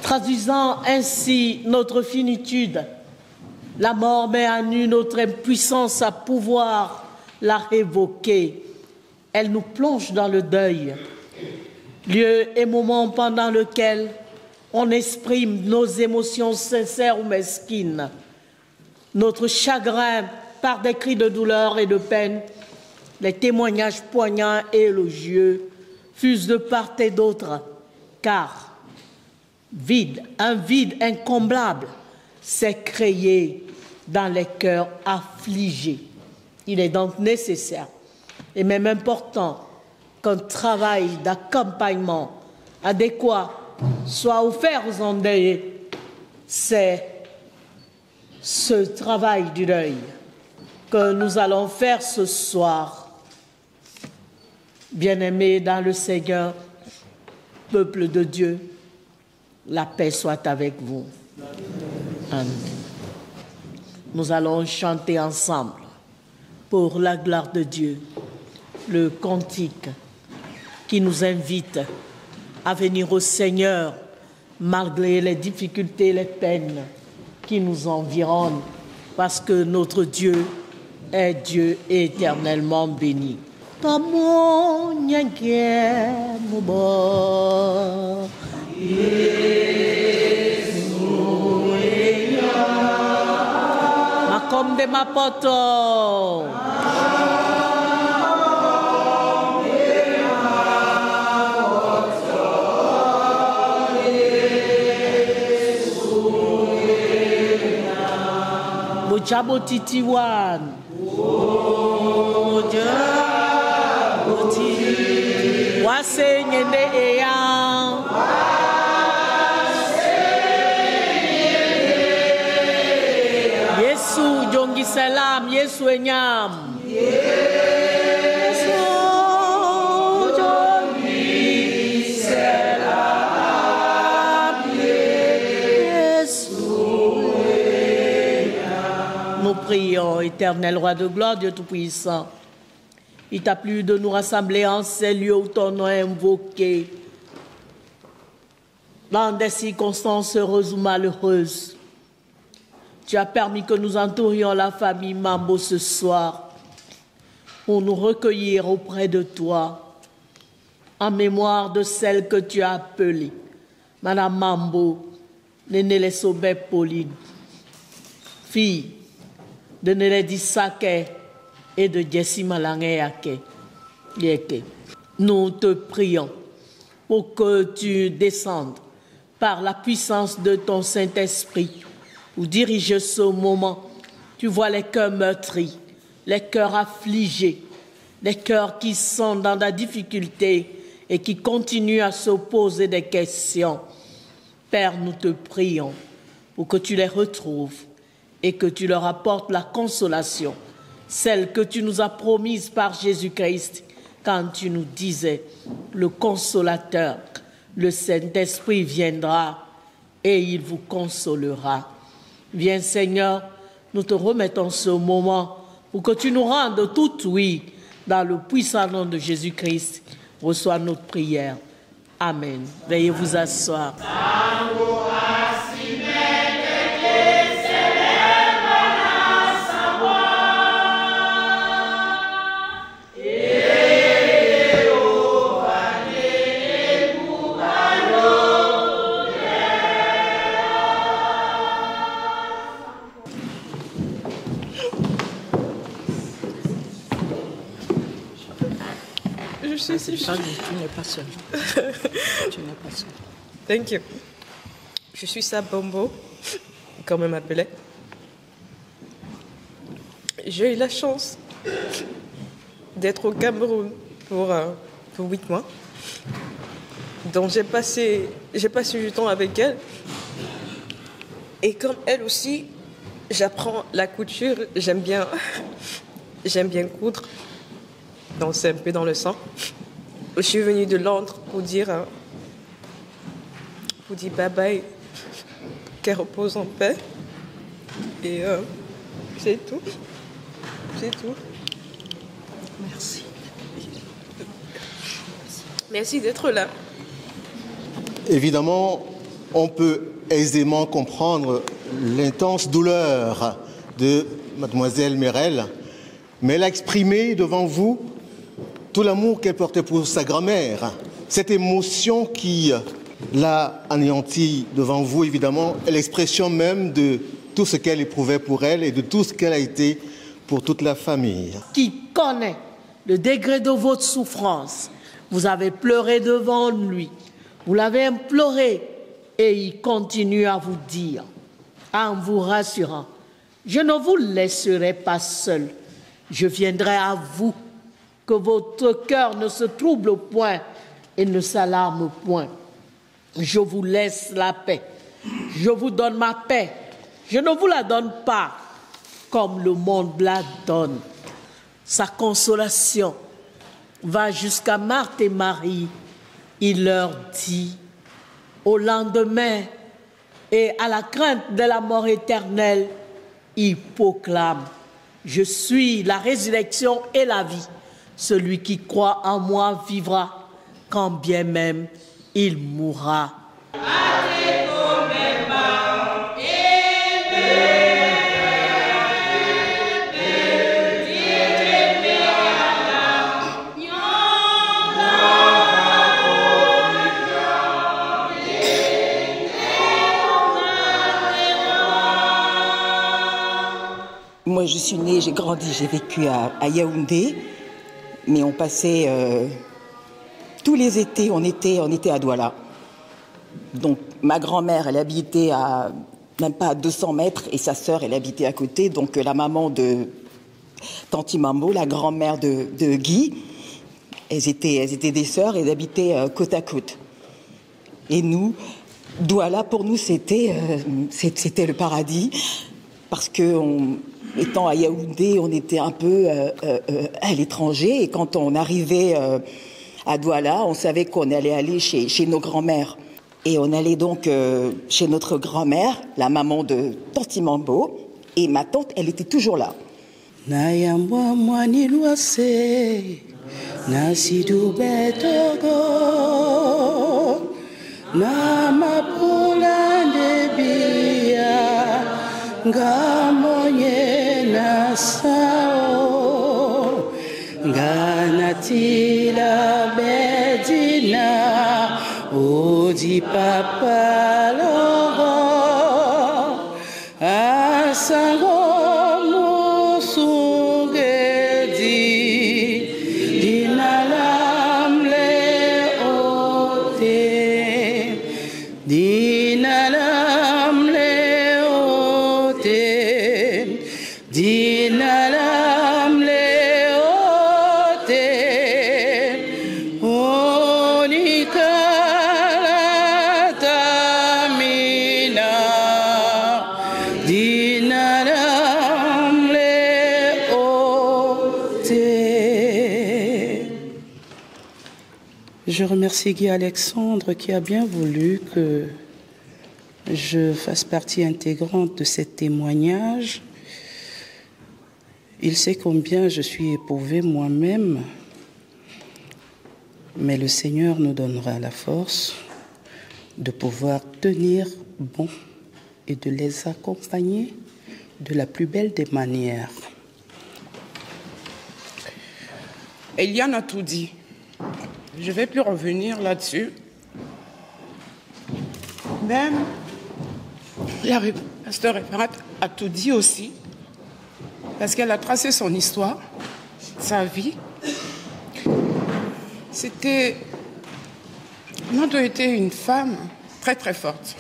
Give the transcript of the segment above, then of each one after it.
Traduisant ainsi notre finitude, la mort met à nu notre impuissance à pouvoir la révoquer. Elle nous plonge dans le deuil, lieu et moment pendant lequel on exprime nos émotions sincères ou mesquines, notre chagrin par des cris de douleur et de peine, les témoignages poignants et élogieux fusent de part et d'autre, car un vide incomblable s'est créé dans les cœurs affligés. Il est donc nécessaire et même important qu'un travail d'accompagnement adéquat soit offert aux endeuillés. C'est ce travail du deuil que nous allons faire ce soir. Bien-aimés dans le Seigneur, peuple de Dieu, la paix soit avec vous. Amen. Nous allons chanter ensemble, pour la gloire de Dieu, le cantique qui nous invite à venir au Seigneur malgré les difficultés, les peines qui nous environnent, parce que notre Dieu est Dieu éternellement béni. Makom de Mapoto. Mojabo Titiwan. Mojabo Titiwan. Wase Nyende Eyang. Yesu jongi salam, Yesu enyam. Yesu jongi salam, Yesu enyam. Nous prions, éternel roi de gloire, Dieu tout-puissant. Il t'a plu de nous rassembler en ces lieux où ton nom est invoqué, dans des circonstances heureuses ou malheureuses. Tu as permis que nous entourions la famille Mambo ce soir pour nous recueillir auprès de toi en mémoire de celle que tu as appelée, Madame Mambo, Nénélé Sobé Pauline, fille de Nélédi Sake et de Jessie Malangé Yeke. Nous te prions pour que tu descendes par la puissance de ton Saint-Esprit ou dirige ce moment. Tu vois les cœurs meurtris, les cœurs affligés, les cœurs qui sont dans la difficulté et qui continuent à se poser des questions. Père, nous te prions pour que tu les retrouves et que tu leur apportes la consolation, celle que tu nous as promise par Jésus-Christ quand tu nous disais, le consolateur, le Saint-Esprit viendra et il vous consolera. Viens Seigneur, nous te remettons ce moment pour que tu nous rendes tout oui dans le puissant nom de Jésus-Christ. Reçois notre prière. Amen. Veuillez vous asseoir. suis si Tu n'es pas seule. Tu n'es pas seule. Thank you. Je suis Sabombo, comme on m'appelait. J'ai eu la chance d'être au Cameroun pour 8 mois. Donc j'ai passé du temps avec elle. Et comme elle aussi, j'apprends la couture. J'aime bien coudre. Donc c'est un peu dans le sang. Je suis venue de Londres pour dire bye bye, qu'elle repose en paix. Et c'est tout. C'est tout. Merci. Merci d'être là. Évidemment, on peut aisément comprendre l'intense douleur de mademoiselle Merel, mais elle a exprimé devant vous tout l'amour qu'elle portait pour sa grand-mère. Cette émotion qui l'a anéantie devant vous, évidemment, est l'expression même de tout ce qu'elle éprouvait pour elle et de tout ce qu'elle a été pour toute la famille. Qui connaît le degré de votre souffrance, vous avez pleuré devant lui, vous l'avez imploré et il continue à vous dire, en vous rassurant, je ne vous laisserai pas seul, je viendrai à vous, que votre cœur ne se trouble point et ne s'alarme point. Je vous laisse la paix, je vous donne ma paix, je ne vous la donne pas comme le monde la donne. Sa consolation va jusqu'à Marthe et Marie. Il leur dit, au lendemain et à la crainte de la mort éternelle, il proclame, je suis la résurrection et la vie. Celui qui croit en moi vivra, quand bien même il mourra. Moi, je suis née, j'ai grandi, j'ai vécu à Yaoundé, mais on passait tous les étés, on était à Douala. Donc, ma grand-mère, elle habitait à même pas à 200 mètres, et sa sœur, elle habitait à côté. Donc, la maman de Tanti Mambo, la grand-mère de Guy, elles étaient des sœurs, elles habitaient côte à côte. Et nous, Douala, pour nous, c'était le paradis, parce que étant à Yaoundé, on était un peu à l'étranger, et quand on arrivait à Douala, on savait qu'on allait aller chez nos grands-mères. Et on allait donc chez notre grand-mère, la maman de Tanti Mambo, et ma tante, elle était toujours là. Nayambwa mwani luase, nasidu betogo, namapula ndebia, ngamonye nasao, nganatila bedina, odi papa logo, asango. Je remercie Guy Alexandre qui a bien voulu que je fasse partie intégrante de ce témoignage. Il sait combien je suis éprouvée moi-même, mais le Seigneur nous donnera la force de pouvoir tenir bon et de les accompagner de la plus belle des manières. Eliane a tout dit. Je ne vais plus revenir là-dessus. Même la pasteur référente a tout dit aussi, parce qu'elle a tracé son histoire, sa vie. Nando était une femme très très forte,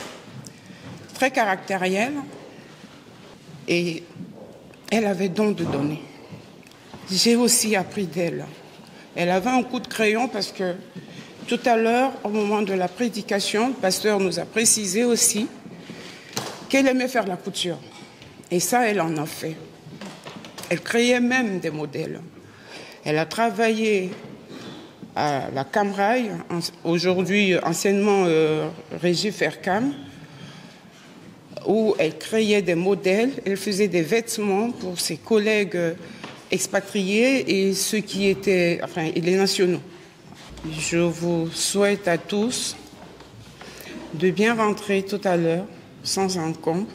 très caractérielle, et elle avait don de donner. J'ai aussi appris d'elle. Elle avait un coup de crayon parce que tout à l'heure, au moment de la prédication, le pasteur nous a précisé aussi qu'elle aimait faire la couture. Et ça, elle en a fait. Elle créait même des modèles. Elle a travaillé à la Camrail, aujourd'hui anciennement Régie Faircam, où elle créait des modèles, elle faisait des vêtements pour ses collègues expatriés et ceux qui étaient, enfin, les nationaux. Je vous souhaite à tous de bien rentrer tout à l'heure, sans encombre,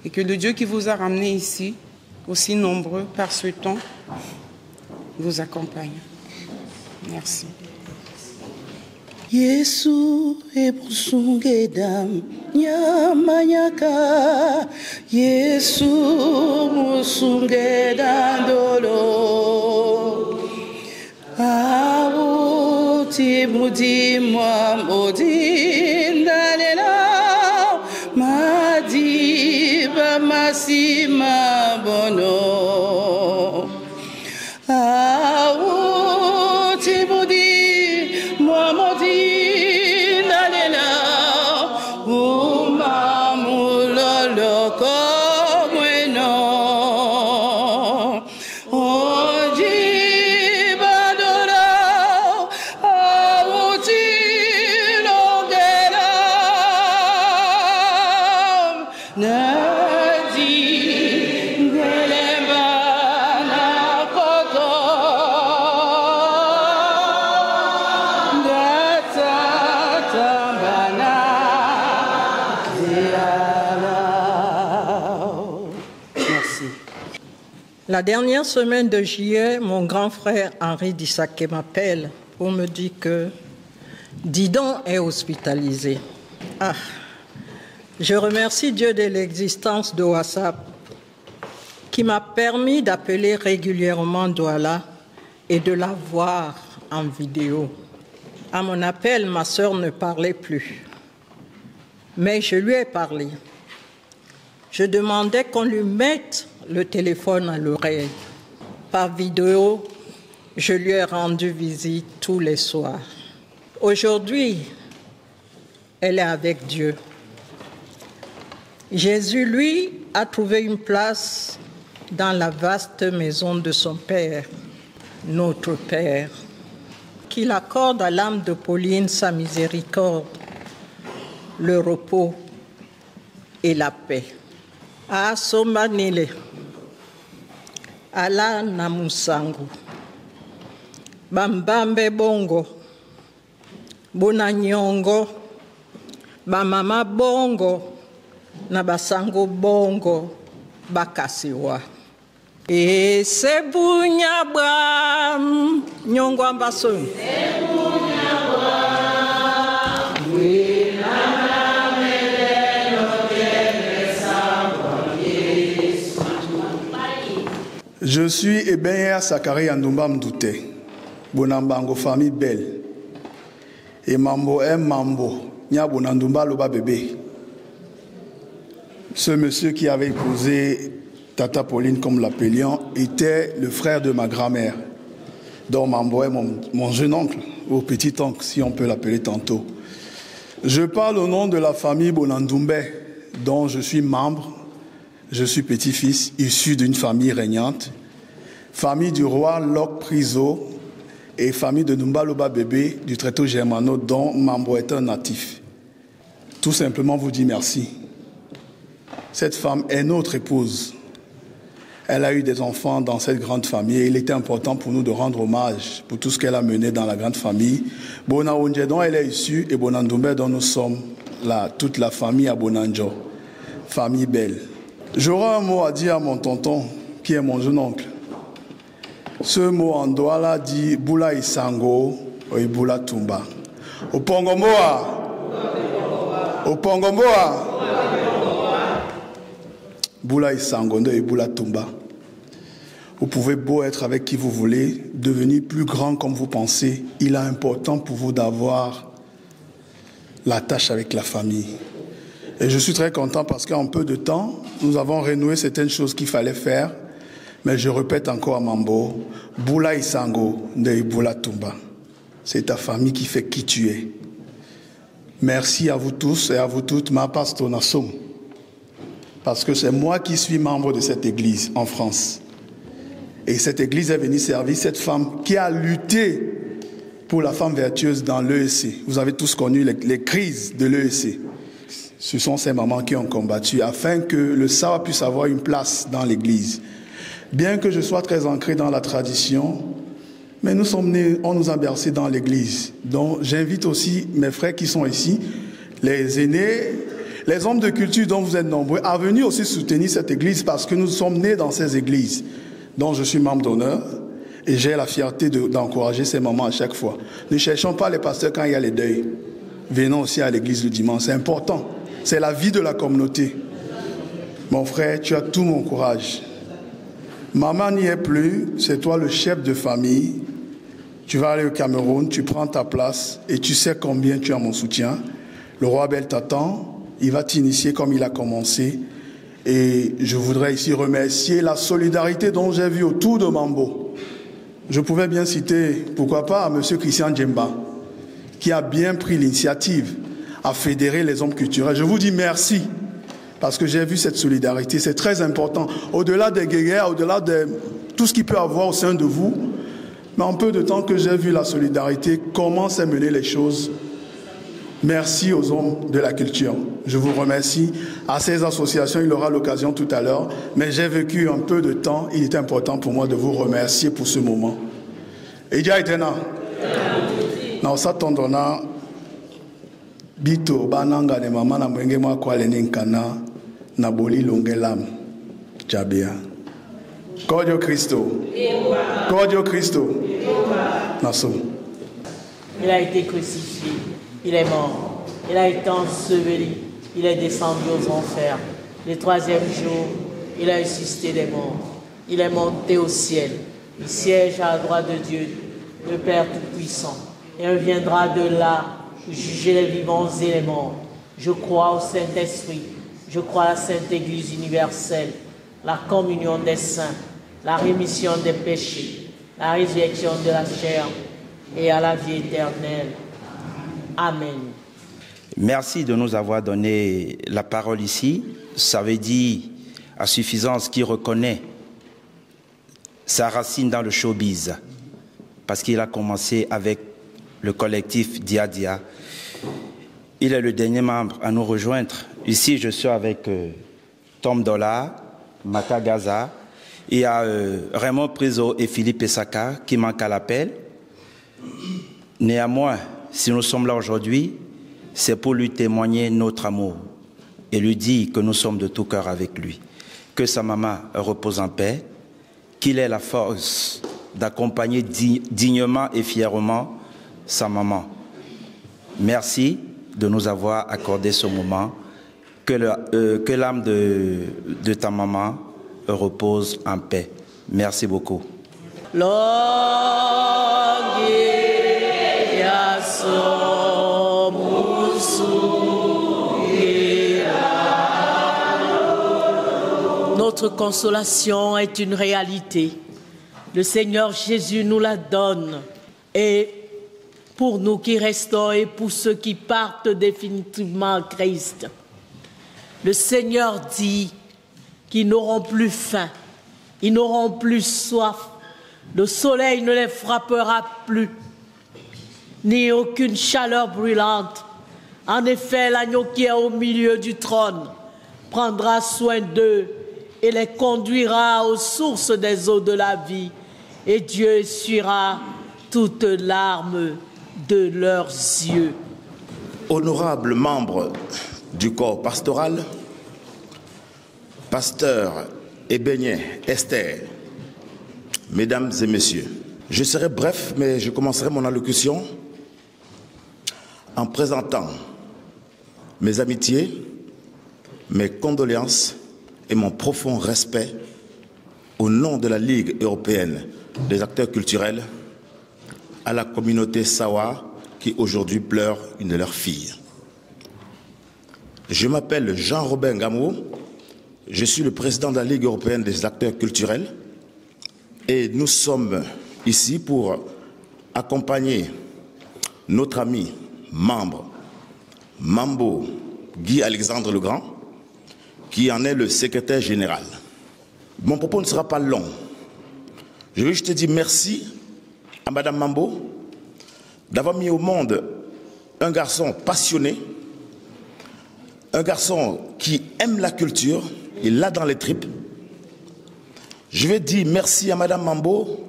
et que le Dieu qui vous a ramené ici, aussi nombreux par ce temps, vous accompagne. Merci. Yesu ebusungedam nyamanyaka Yesu musungedam dolo Auti mudimwa modindalela madiba masima bono Auti mudimwa modindalela umamulolo komweno La dernière semaine de juillet, mon grand frère Henri Dissaké m'appelle pour me dire que Didon est hospitalisé. Ah, je remercie Dieu de l'existence de WhatsApp qui m'a permis d'appeler régulièrement Douala et de la voir en vidéo. À mon appel, ma sœur ne parlait plus, mais je lui ai parlé. Je demandais qu'on lui mette le téléphone à l'oreille. Par vidéo, je lui ai rendu visite tous les soirs. Aujourd'hui, elle est avec Dieu. Jésus, lui, a trouvé une place dans la vaste maison de son Père, notre Père. Qu'il accorde à l'âme de Pauline sa miséricorde, le repos et la paix. A Sombanile, Ala Namusangu, Bambambe Bongo, Bonanyongo, Bamama Bongo, Nabasango Bongo, Bakasiwa. E Sebunya Bam, Nyongo Ambason. Sebunya Bam, Je suis Ebenyer Sakari Andoumba Mdouté, Bonambango famille belle. Et Mambo Mambo, Nya Bonandoumba Loba bébé. Ce monsieur qui avait épousé Tata Pauline, comme l'appelions, était le frère de ma grand-mère. Donc Mambo est mon jeune oncle, ou petit oncle, si on peut l'appeler tantôt. Je parle au nom de la famille Bonandoumbe, dont je suis membre. Je suis petit-fils issu d'une famille régnante, famille du roi Locke Priso et famille de Numbaloba Bébé du Tréteau Germano, dont Mambo est un natif. Tout simplement vous dire merci. Cette femme est notre épouse. Elle a eu des enfants dans cette grande famille et il était important pour nous de rendre hommage pour tout ce qu'elle a mené dans la grande famille. Bona Onje dont elle est issue et Bonandoumbe dont nous sommes là, toute la famille à Bonanjo, famille belle. J'aurai un mot à dire à mon tonton, qui est mon jeune oncle. Ce mot en Douala dit Bula Isango ou Bula Tumba. Opongomboa. Opongomboa. Bula Isango ou Bula Tumba. Vous pouvez beau être avec qui vous voulez, devenir plus grand comme vous pensez, il est important pour vous d'avoir la tâche avec la famille. Et je suis très content parce qu'en peu de temps, nous avons renoué certaines choses qu'il fallait faire. Mais je répète encore à Mambo, Boula Isango de Boula Tumba. C'est ta famille qui fait qui tu es. Merci à vous tous et à vous toutes, ma pasteur Nassom. Parce que c'est moi qui suis membre de cette église en France. Et cette église est venue servir cette femme qui a lutté pour la femme vertueuse dans l'EEC. Vous avez tous connu les crises de l'EEC. Ce sont ces mamans qui ont combattu afin que le savoir puisse avoir une place dans l'église. Bien que je sois très ancré dans la tradition, mais nous sommes nés, on nous a bercés dans l'église. Donc j'invite aussi mes frères qui sont ici, les aînés, les hommes de culture dont vous êtes nombreux, à venir aussi soutenir cette église parce que nous sommes nés dans ces églises. Donc je suis membre d'honneur et j'ai la fierté d'encourager ces mamans à chaque fois. Ne cherchons pas les pasteurs quand il y a les deuils. Venons aussi à l'église le dimanche, c'est important. C'est la vie de la communauté. Mon frère, tu as tout mon courage. Maman n'y est plus, c'est toi le chef de famille. Tu vas aller au Cameroun, tu prends ta place et tu sais combien tu as mon soutien. Le roi Abel t'attend, il va t'initier comme il a commencé. Et je voudrais ici remercier la solidarité dont j'ai vu autour de Mambo. Je pouvais bien citer, pourquoi pas, M. Christian Djemba, qui a bien pris l'initiative à fédérer les hommes culturels. Je vous dis merci. Parce que j'ai vu cette solidarité, c'est très important. Au-delà des guerres, au-delà de tout ce qu'il peut y avoir au sein de vous, mais en peu de temps que j'ai vu la solidarité, comment s'est mené les choses. Merci aux hommes de la culture. Je vous remercie. À ces associations, il aura l'occasion tout à l'heure, mais j'ai vécu un peu de temps. Il est important pour moi de vous remercier pour ce moment. Et déjà, non, ça tondona. Bito bananga ne mama na mwenge mwa kwa lenenkana na boli longelam jabia. Cordio Christo. Cordio Christo. Nassau. Il a été crucifié, il est mort, il a été enseveli, il est descendu aux enfers. Le troisième jour, il a ressuscité des morts. Il est monté au ciel. Il siège à la droite de Dieu, le Père Tout-Puissant. Et reviendra de là pour juger les vivants et les morts. Je crois au Saint-Esprit. Je crois à la Sainte Église universelle, la communion des saints, la rémission des péchés, la résurrection de la chair et à la vie éternelle. Amen. Merci de nous avoir donné la parole ici. Ça veut dire à suffisance qui reconnaît sa racine dans le showbiz, parce qu'il a commencé avec le collectif Dia Dia. Il est le dernier membre à nous rejoindre. Ici, je suis avec Tom Dola, Mata Gaza. Il y a Raymond Priso et Philippe Essaka qui manquent à l'appel. Néanmoins, si nous sommes là aujourd'hui, c'est pour lui témoigner notre amour et lui dire que nous sommes de tout cœur avec lui. Que sa maman repose en paix, qu'il ait la force d'accompagner dignement et fièrement sa maman. Merci de nous avoir accordé ce moment. Que l'âme de ta maman repose en paix. Merci beaucoup. Notre consolation est une réalité. Le Seigneur Jésus nous la donne. Et pour nous qui restons et pour ceux qui partent définitivement à Christ, le Seigneur dit qu'ils n'auront plus faim, ils n'auront plus soif, le soleil ne les frappera plus, ni aucune chaleur brûlante. En effet, l'agneau qui est au milieu du trône prendra soin d'eux et les conduira aux sources des eaux de la vie, et Dieu essuiera toutes larmes de leurs yeux. Honorables membres du corps pastoral, pasteur Ebénié Esther, mesdames et messieurs, je serai bref, mais je commencerai mon allocution en présentant mes amitiés, mes condoléances et mon profond respect au nom de la Ligue européenne des acteurs culturels, à la communauté Sawa qui aujourd'hui pleure une de leurs filles. Je m'appelle Jean-Robin Gamou, je suis le président de la Ligue européenne des acteurs culturels et nous sommes ici pour accompagner notre ami, membre, Mambo Guy Alexandre Legrand, qui en est le secrétaire général. Mon propos ne sera pas long. Je vais juste te dire merci à Madame Mambo d'avoir mis au monde un garçon passionné, un garçon qui aime la culture, il l'a dans les tripes. Je vais dire merci à Madame Mambo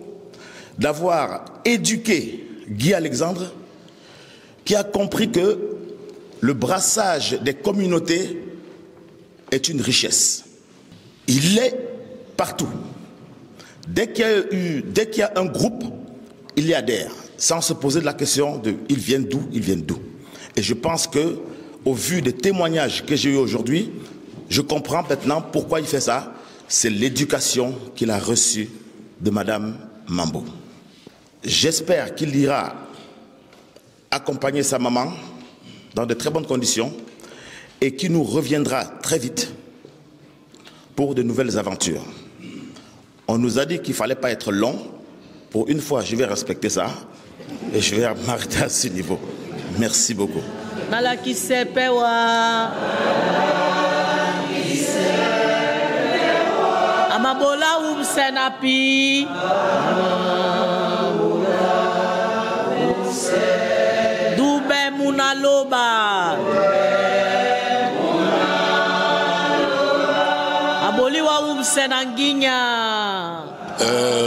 d'avoir éduqué Guy Alexandre, qui a compris que le brassage des communautés est une richesse. Il est partout. Dès qu'il y a un groupe, il y adhère, sans se poser de la question de « ils viennent d'où ?» Et je pense que, au vu des témoignages que j'ai eus aujourd'hui, je comprends maintenant pourquoi il fait ça. C'est l'éducation qu'il a reçue de Madame Mambo. J'espère qu'il ira accompagner sa maman dans de très bonnes conditions et qu'il nous reviendra très vite pour de nouvelles aventures. On nous a dit qu'il ne fallait pas être long. Pour une fois, je vais respecter ça et je vais m'arrêter à ce niveau. Merci beaucoup. Amabola senapi. Dube munaloba. Aboliwa senanginya.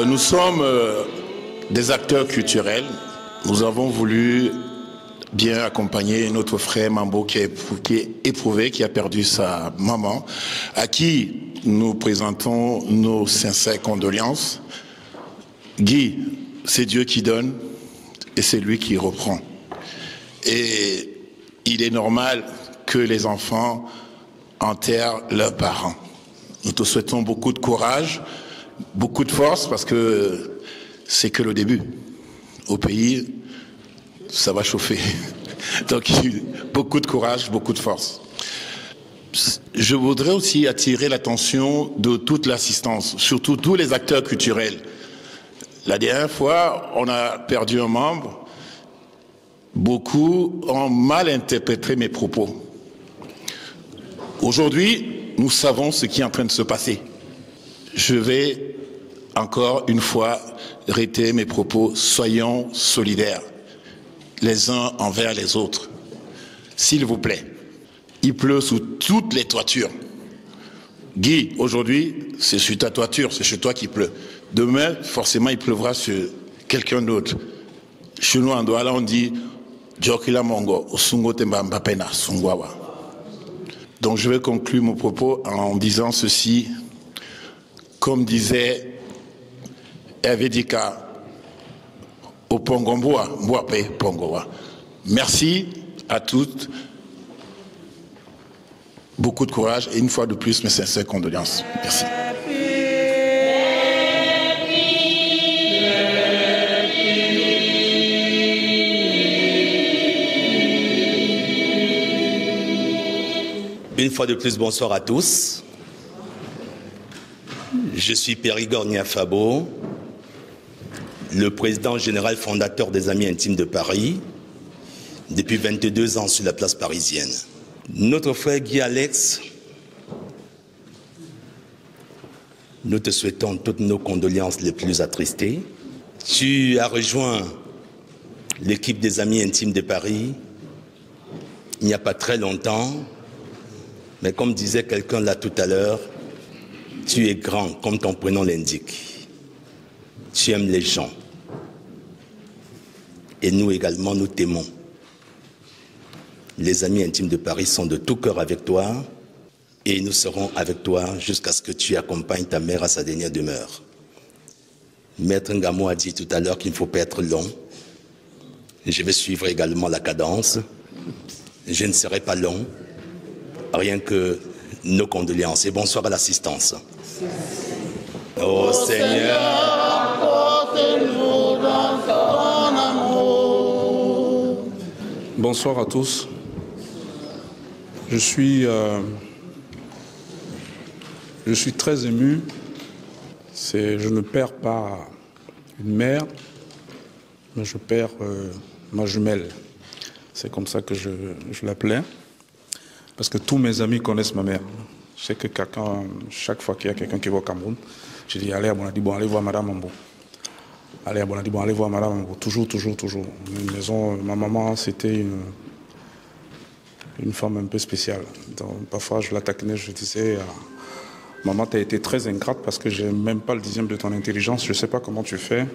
Nous sommes des acteurs culturels. Nous avons voulu bien accompagner notre frère Mambo qui est éprouvé, qui a perdu sa maman, à qui nous présentons nos sincères condoléances. Guy, c'est Dieu qui donne et c'est lui qui reprend. Et il est normal que les enfants enterrent leurs parents. Nous te souhaitons beaucoup de courage, beaucoup de force, parce que c'est que le début. Au pays, ça va chauffer. Donc, beaucoup de courage, beaucoup de force. Je voudrais aussi attirer l'attention de toute l'assistance, surtout tous les acteurs culturels. La dernière fois, on a perdu un membre. Beaucoup ont mal interprété mes propos. Aujourd'hui, nous savons ce qui est en train de se passer. Je vais encore une fois réitérer mes propos. Soyons solidaires, les uns envers les autres. S'il vous plaît, il pleut sous toutes les toitures. Guy, aujourd'hui, c'est sur ta toiture, c'est chez toi qu'il pleut. Demain, forcément, il pleuvra sur quelqu'un d'autre. Chez nous, en Douala, on dit Jokila Mongo, Osungo Temba Mbapena, Sungwawa. Donc, je vais conclure mon propos en disant ceci. Comme disait Hervé Dika, au Pongomboa, Mboape Pongowa. Merci à toutes. Beaucoup de courage et une fois de plus, mes sincères condoléances. Merci. Une fois de plus, bonsoir à tous. Je suis Périgord Niafabo, le président général fondateur des Amis Intimes de Paris, depuis 22 ans sur la place parisienne. Notre frère Guy Alex, nous te souhaitons toutes nos condoléances les plus attristées. Tu as rejoint l'équipe des Amis Intimes de Paris il n'y a pas très longtemps, mais comme disait quelqu'un là tout à l'heure, tu es grand comme ton prénom l'indique. Tu aimes les gens. Et nous également, nous t'aimons. Les Amis Intimes de Paris sont de tout cœur avec toi et nous serons avec toi jusqu'à ce que tu accompagnes ta mère à sa dernière demeure. Maître Ngamo a dit tout à l'heure qu'il ne faut pas être long. Je vais suivre également la cadence. Je ne serai pas long. Rien que nos condoléances et bonsoir à l'assistance. Ô Seigneur, porte-nous dans ton amour. Bonsoir à tous. Je suis très ému. Je ne perds pas une mère, mais je perds ma jumelle. C'est comme ça que je l'appelais. Parce que tous mes amis connaissent ma mère. Je sais que chaque fois qu'il y a quelqu'un qui va au Cameroun, je dis allez à Bonadi, allez voir Madame Mambo. Allez à Bonadi, allez voir Madame Mambo. Toujours. Une maison, ma maman, c'était une femme un peu spéciale. Donc, parfois, je la taquinais, je disais, maman, tu as été très ingrate parce que j'ai même pas le 10e de ton intelligence, je ne sais pas comment tu fais.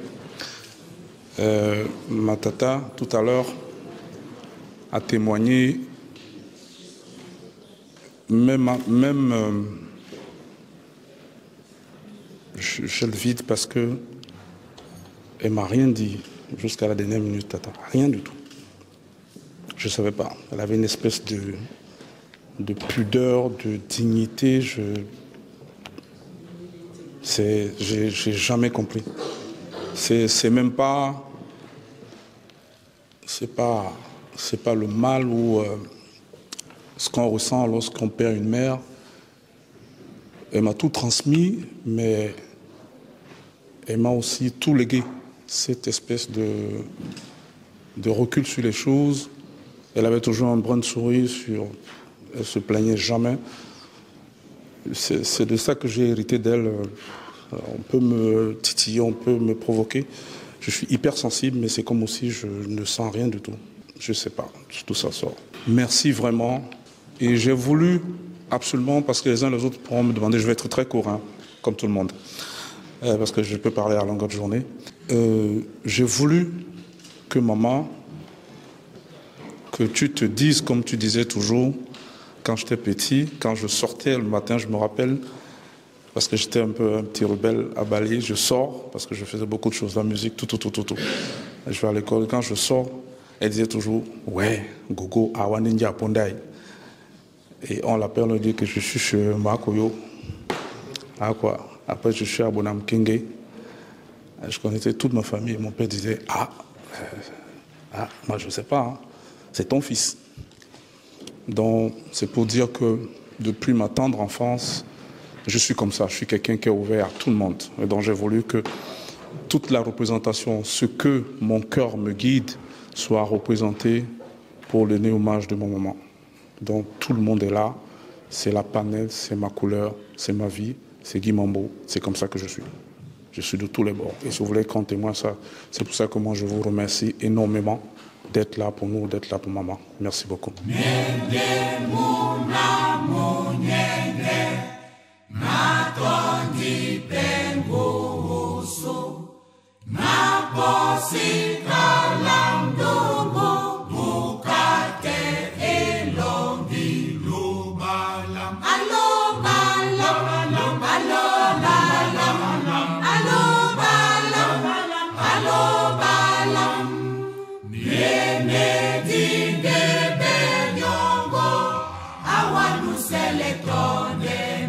Ma tata, tout à l'heure, a témoigné, je le vide parce que elle m'a rien dit jusqu'à la dernière minute, tata, rien du tout. Je ne savais pas. Elle avait une espèce de pudeur, de dignité. J'ai jamais compris. C'est même pas. C'est pas le mal ou ce qu'on ressent lorsqu'on perd une mère. Elle m'a tout transmis, mais elle m'a aussi tout légué. Cette espèce de recul sur les choses. Elle avait toujours un brin de souris elle se plaignait jamais. C'est de ça que j'ai hérité d'elle. On peut me titiller, on peut me provoquer. Je suis hyper sensible, mais c'est comme aussi je ne sens rien du tout. Je ne sais pas, tout ça sort. Merci vraiment. Et j'ai voulu absolument, parce que les uns et les autres pourront me demander, je vais être très court, hein, comme tout le monde, parce que je peux parler à longueur de journée. J'ai voulu que maman, que tu te dises comme tu disais toujours, quand j'étais petit, quand je sortais le matin, je me rappelle, parce que j'étais un petit rebelle à Bali, je sors, parce que je faisais beaucoup de choses, la musique, tout. Je vais à l'école, quand je sors, elle disait toujours, ouais, Gogo, Awaninja Pondai. Et on l'appelle, on dit que je suis chez Makoyo. Ah quoi? Après, je suis à Bonam Kenge. Je connaissais toute ma famille. Mon père disait, moi je ne sais pas, hein. C'est ton fils. Donc, c'est pour dire que depuis ma tendre enfance, je suis comme ça. Je suis quelqu'un qui est ouvert à tout le monde. Et donc, j'ai voulu que toute la représentation, ce que mon cœur me guide, soit représenté pour le hommage de mon maman. Donc, tout le monde est là. C'est la panel, c'est ma couleur, c'est ma vie, c'est Guy Mambo. C'est comme ça que je suis. Je suis de tous les bords. Et si vous voulez qu'on témoigne ça, c'est pour ça que moi, je vous remercie énormément d'être là pour nous, d'être là pour maman. Merci beaucoup. Awanusele tonde